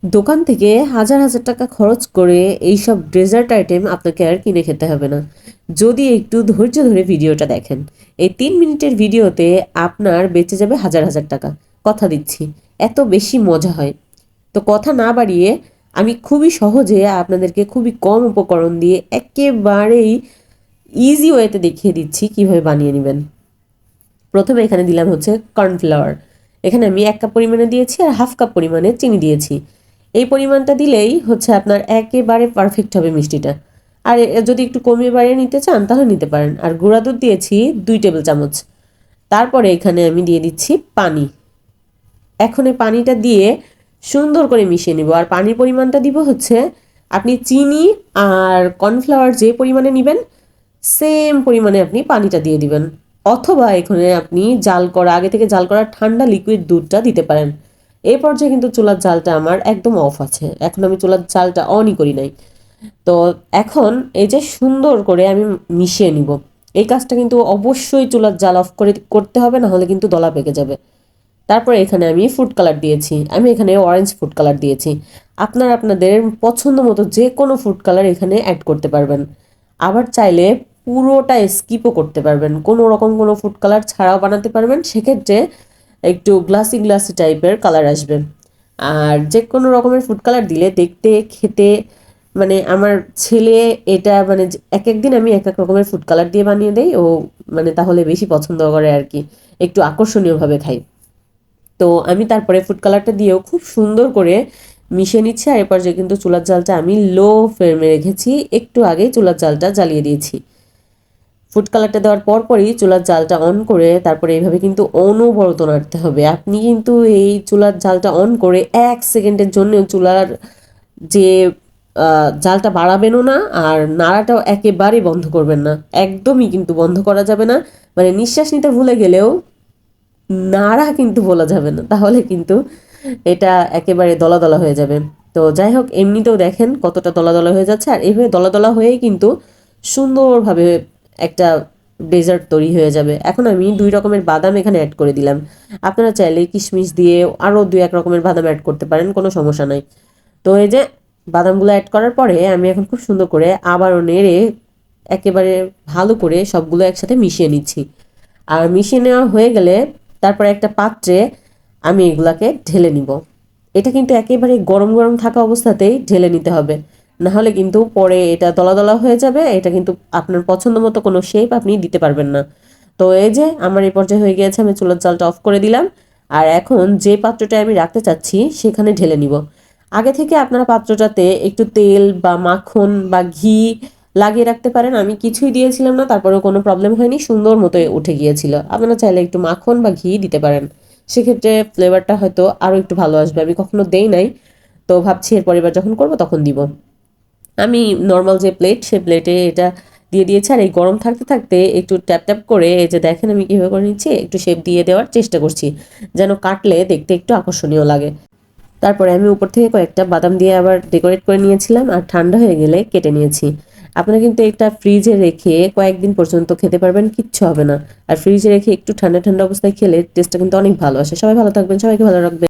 দোকান থেকে হাজার হাজার টাকা খরচ করে এইসব ডেজার্ট আইটেম আপনাকে আর কিনে খেতে হবে না, যদি একটু ধৈর্য ধরে ভিডিওটা দেখেন। এই 3 মিনিটের ভিডিওতে আপনার বেঁচে যাবে হাজার হাজার টাকা, কথা দিচ্ছি। এত বেশি মজা হয়। তো কথা না বাড়িয়ে আমি খুবই সহজে আপনাদেরকে খুবই কম উপকরণ দিয়ে একেবারেই ইজি ওয়েতে দেখিয়ে দিচ্ছি কিভাবে বানিয়ে নেবেন। প্রথমে এখানে দিলাম হচ্ছে কর্নফ্লাওয়ার। এখানে আমি 1 কাপ পরিমাণে দিয়েছি আর হাফ কাপ পরিমাণে চিনি দিয়েছি। এই পরিমাণটা দিলেই হচ্ছে আপনার একেবারে পারফেক্ট হবে মিষ্টিটা। আর যদি একটু কমিয়ে বাড়িয়ে নিতে চান তাহলে নিতে পারেন। আর গুঁড়া দুধ দিয়েছি 2 টেবিল চামচ। তারপরে এখানে আমি দিয়ে দিচ্ছি পানি। এখন এই পানিটা দিয়ে সুন্দর করে মিশিয়ে নিব। আর পানির পরিমাণটা দিব হচ্ছে আপনি চিনি আর কর্নফ্লাওয়ার যে পরিমাণে নেবেন সেম পরিমাণে আপনি পানিটা দিয়ে দিবেন। অথবা এখানে আপনি জাল করা আগে থেকে জাল করা ঠান্ডা লিকুইড দুধটা দিতে পারেন। এই পর্যায়ে কিন্তু চুলার জালটা আমার একদম অফ আছে, এখন আমি চুলার জালটা অনই করি নাই। তো এখন এই যে সুন্দর করে আমি মিশিয়ে নিব। এই কাজটা কিন্তু অবশ্যই চুলার জাল অফ করে করতে হবে, না হলে কিন্তু দলা পেকে যাবে। তারপরে এখানে আমি ফুড কালার দিয়েছি, আমি এখানে অরেঞ্জ ফুড কালার দিয়েছি। আপনারা আপনাদের পছন্দ মতো যে কোনো ফুড কালার এখানে অ্যাড করতে পারবেন। আবার চাইলে পুরোটা স্কিপও করতে পারবেন, কোনো রকম কোনো ফুড কালার ছাড়াও বানাতে পারবেন। সেক্ষেত্রে একটু গ্লাসি গ্লাসি টাইপের কালার আসবে। আর যে কোনো রকমের ফুড কালার দিলে দেখতে খেতে মানে আমার ছেলে এটা মানে এক এক দিন আমি এক এক রকমের ফুড কালার দিয়ে বানিয়ে দেই, ও মানে তাহলে বেশি পছন্দ করে আর কি, একটু আকর্ষণীয়ভাবে খাই। তো আমি তারপরে ফুড কালারটা দিয়েও খুব সুন্দর করে মিশিয়ে নিচ্ছি। আর এরপর যে কিন্তু চুলার জালটা আমি লো ফ্লেমে রেখেছি, একটু আগেই চুলার জালটা জ্বালিয়ে দিয়েছি। ফুড কালারটা দেওয়ার পরপরই চুলার জালটা অন করে তারপরে এইভাবে কিন্তু অনবরত নাড়তে হবে। আপনি কিন্তু এই চুলার জালটা অন করে 1 সেকেন্ডের জন্য চুলার যে জালটা বাড়াবেনও না, আর নাড়াটাও একেবারেই বন্ধ করবেন না, একদমই কিন্তু বন্ধ করা যাবে না। মানে নিঃশ্বাস নিতে ভুলে গেলেও নাড়া কিন্তু বলা যাবে না, তাহলে কিন্তু এটা একেবারে দলা দলা হয়ে যাবে। তো যাই হোক, এমনিতেও দেখেন কতটা দলা দলা হয়ে যাচ্ছে। আর এইভাবে দলা দলা হয়েই কিন্তু সুন্দরভাবে একটা ডেজার্ট তৈরি হয়ে যাবে। এখন আমি 2 রকমের বাদাম এখানে অ্যাড করে দিলাম। আপনারা চাইলে কিশমিশ দিয়ে আরও 2-1 রকমের বাদাম অ্যাড করতে পারেন, কোনো সমস্যা নাই। তো এই যে বাদামগুলো অ্যাড করার পরে আমি এখন খুব সুন্দর করে আবারও নেড়ে একেবারে ভালো করে সবগুলো একসাথে মিশিয়ে নিচ্ছি। আর মিশিয়ে নেওয়া হয়ে গেলে তারপরে একটা পাত্রে আমি এগুলাকে ঢেলে নিব। এটা কিন্তু একেবারে গরম গরম থাকা অবস্থাতেই ঢেলে নিতে হবে, না হলে কিন্তু পরে এটা দলা দলা হয়ে যাবে। এটা কিন্তু আপনার পছন্দ মতো কোনো শেপ আপনি দিতে পারবেন না। তো এই যে আমার এই পর্যায়ে হয়ে গিয়েছে, আমি চুলার জালটা অফ করে দিলাম। আর এখন যে পাত্রটা আমি রাখতে চাচ্ছি সেখানে ঢেলে নিব। আগে থেকে আপনারা পাত্রটাতে একটু তেল বা মাখন বা ঘি লাগিয়ে রাখতে পারেন। আমি কিছুই দিয়েছিলাম না, তারপরেও কোনো প্রবলেম হয়নি, সুন্দর মতো উঠে গিয়েছিল। আপনারা চাইলে একটু মাখন বা ঘি দিতে পারেন, সেক্ষেত্রে ফ্লেভারটা হয়তো আরও একটু ভালো আসবে। আমি কখনো দেই নাই, তো ভাবছি এর পরের বার যখন করব তখন দিব। আমি নর্মাল যে প্লেট সে প্লেটে এটা দিয়ে দিয়েছি। আর এই গরম থাকতে থাকতে একটু ট্যাপ ট্যাপ করে এই যে দেখেন আমি কীভাবে করে নিচ্ছি, একটু শেপ দিয়ে দেওয়ার চেষ্টা করছি যেন কাটলে দেখতে একটু আকর্ষণীয় লাগে। তারপরে আমি উপর থেকে কয়েকটা বাদাম দিয়ে আবার ডেকোরেট করে নিয়েছিলাম, আর ঠান্ডা হয়ে গেলে কেটে নিয়েছি। আপনারা কিন্তু এটা ফ্রিজে রেখে কয়েকদিন পর্যন্ত খেতে পারবেন, কিচ্ছু হবে না। আর ফ্রিজে রেখে একটু ঠান্ডা ঠান্ডা অবস্থায় খেলে টেস্টটা কিন্তু অনেক ভালো আসে। সবাই ভালো থাকবেন, সবাইকে ভালো রাখবেন।